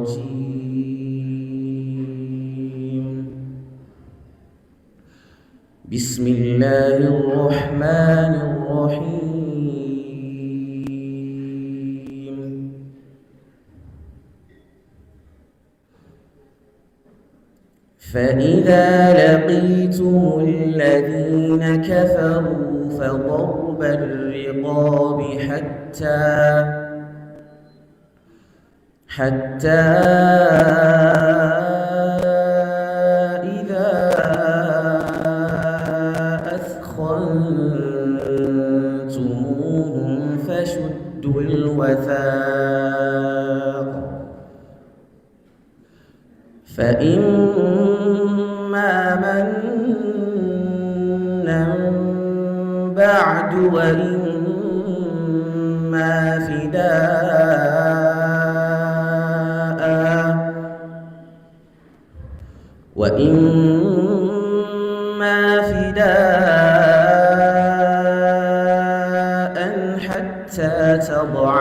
الرجيم. بسم الله الرحمن الرحيم. فإذا لقيتم الذين كفروا فضرب الرقاب حتى إذا أثخنتموهم فشدوا الوثاق فإما منا بعد وإما فداء حتى تضع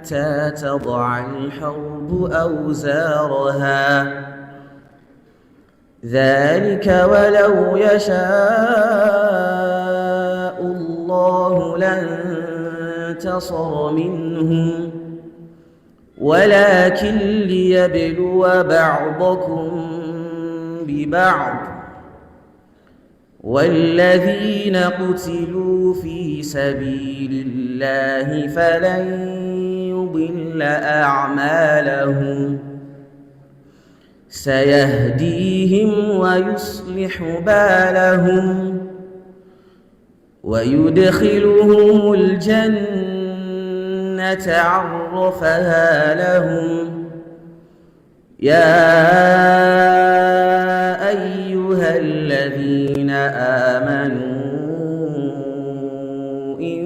حتى تضع الحرب أوزارها ذلك ولو يشاء الله لانتصر منهم ولكن ليبلو بعضكم ببعض والذين قتلوا في سبيل الله فلن يضل أعمالهم سيهديهم ويصلح بالهم ويدخلهم الجنة عرفها لهم يا أيها الذين آمنوا إن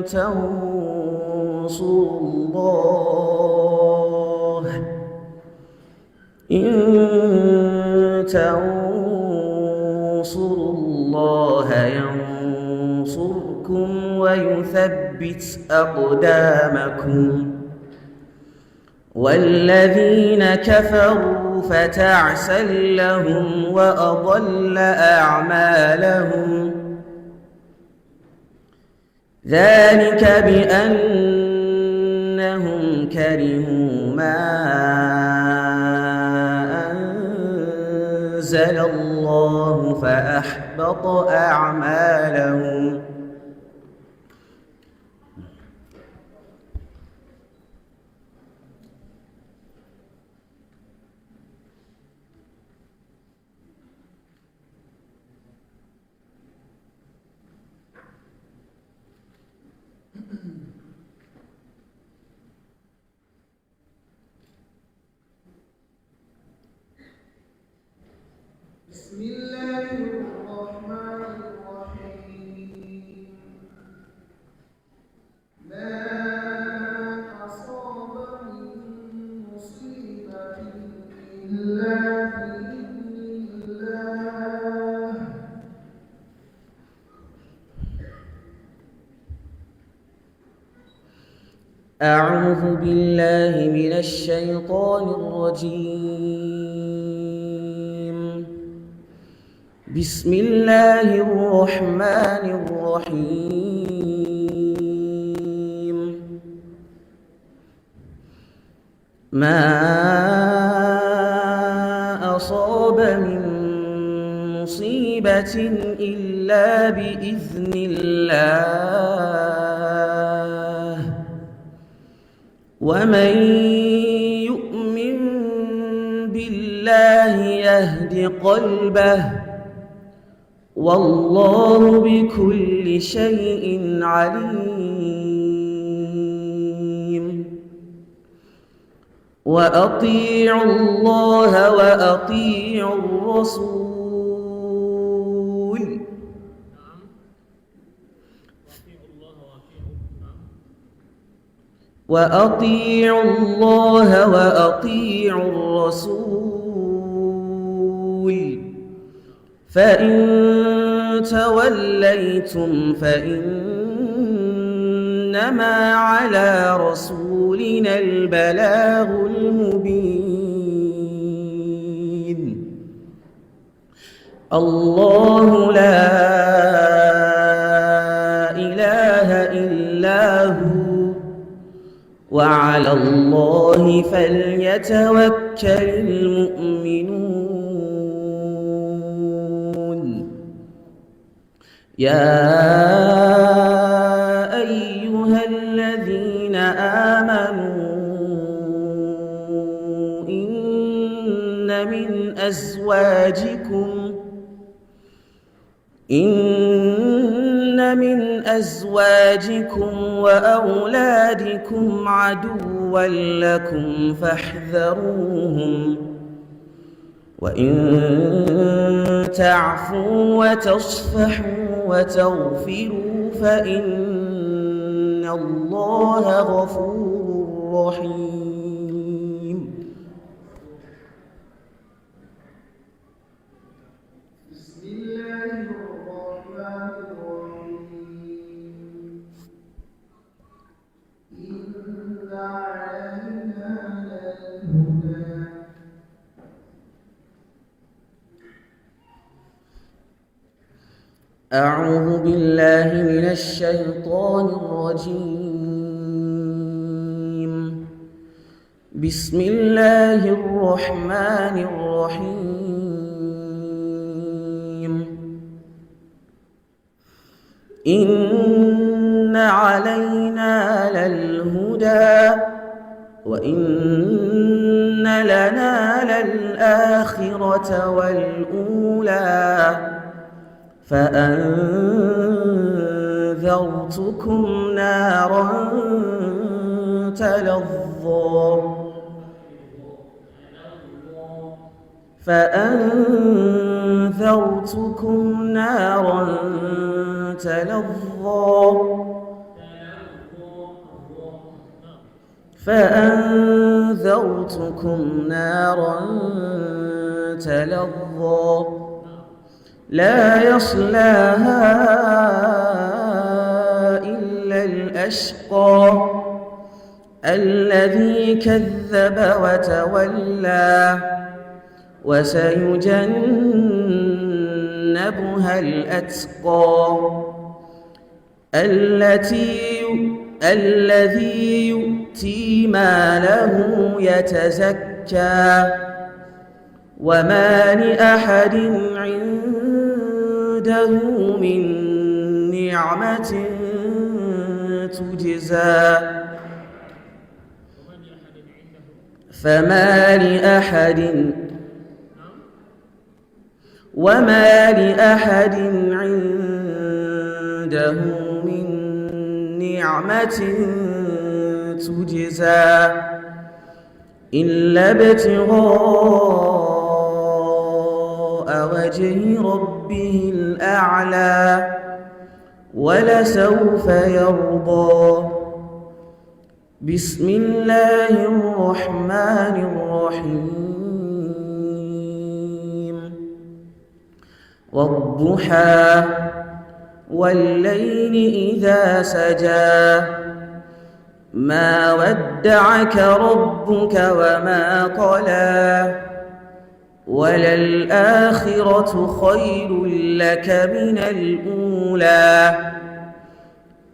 تنصروا الله ينصركم ويثبت أقدامكم والذين كفروا فتعسا لهم وأضل أعمالهم ذلك بأنهم كرهوا ما أنزل الله فأحبط أعمالهم بسم الله الرحمن الرحيم. ما أصاب من مصيبة إلا بإذن الله أعوذ بالله من الشيطان الرجيم. بسم الله الرحمن الرحيم. ما أصاب من مصيبة إلا بإذن الله ومن يؤمن بالله يهد قلبه والله بكل شيء عليم. وأطيعوا الله وأطيعوا الرسول وأطيعوا الله وأطيعوا الرسول فإن توليتم فإنما على رسولنا البلاغ المبين الله لا إله إلا هو وعلى الله فليتوكل المؤمنون يا أيها الذين آمنوا إن من أزواجكم وأولادكم عدوا لكم فاحذروهم وإن تعفوا وتصفحوا وتغفروا فإن الله غفور رحيم بسم الله الرحمن الرحيم إن علينا للهدى أعوذ بالله من الشيطان الرجيم بسم الله الرحمن الرحيم إن علينا للهدى وإن لنا للآخرة والأولى فأنذرتكم نارا تلظى لا يصلاها إلا الأشقى الذي كذب وتولى وسيجنبها الأتقى الذي يؤتي ماله يتزكى وما لأحد عنده من نعمة تجزى وما لأحد عنده من نعمة تجزى إلا ابتغاء وجه ربه الأعلى ولسوف يرضى بسم الله الرحمن الرحيم والضحى والليل إذا سجى ما ودعك ربك وما قلى وللآخرة خير لك من الأولى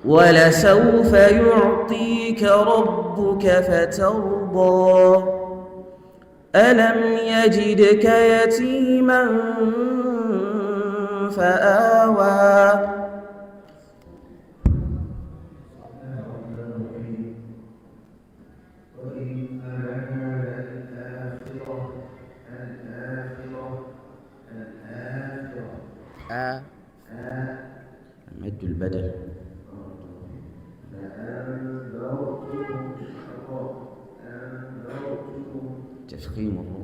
ولسوف يعطيك ربك فترضى ألم يجدك يتيما فآوى مد البدل تفخيم الروح